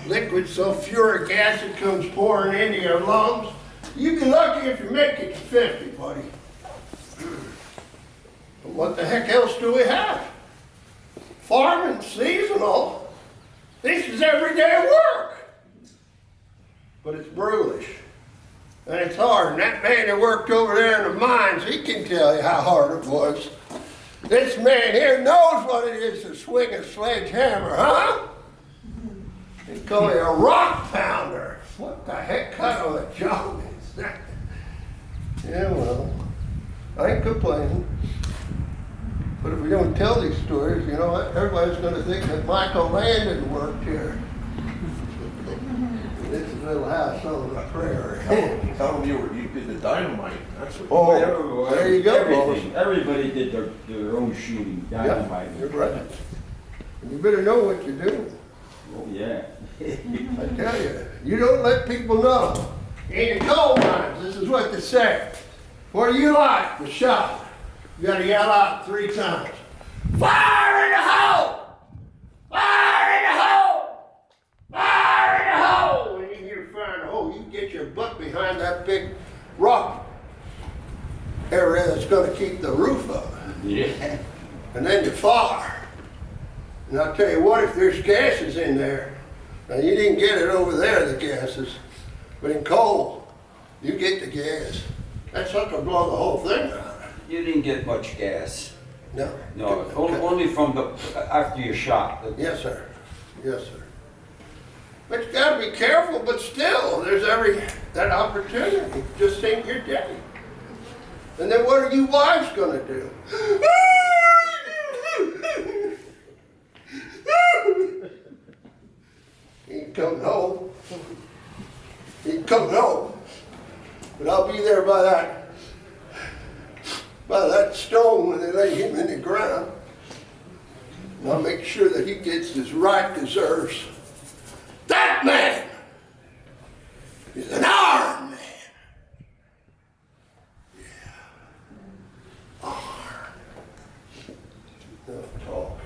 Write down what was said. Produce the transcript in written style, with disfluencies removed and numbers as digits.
liquid sulfuric acid comes pouring into your lungs, you'd be lucky if you make it to 50, buddy. But what the heck else do we have? Farming, seasonal. This is everyday work. But it's brutish. And it's hard. And that man that worked over there in the mines, he can tell you how hard it was. This man here knows what it is to swing a sledgehammer, huh? They call it a rock pounder. What the heck kind of a job is that? Yeah, well, I ain't complaining. But if we don't tell these stories, you know what? Everybody's going to think that Michael Landon worked here. This little house on the prairie. Tell them you did the dynamite. That's what Oh, there you go. Everybody did their own shooting, dynamite. Yep, you're right. And you better know what you're doing. Oh, yeah. I tell you, you don't let people know. In the coal mines, this is what they say. What do you like? The shot. You gotta yell out 3 times. Fire in the hole! Fire in the hole! Fire in the hole! When you hear fire in the hole, you get your butt behind that big rock area that's gonna keep the roof up. Yeah. And then you fire. And I'll tell you what, if there's gases in there, now you didn't get it over there, the gases, but in coal, you get the gas. That sucker blow the whole thing out. You didn't get much gas. No. No, only from the after your shot. Yes, sir. Yes, sir. But you gotta be careful, but still, there's that opportunity. Just think your day. And then what are you wives gonna do? He ain't coming home. He ain't coming home. But I'll be there by that stone when they lay him in the ground. And I'll make sure that he gets his right deserves. That man is an armed man. Yeah. Armed. Enough talk.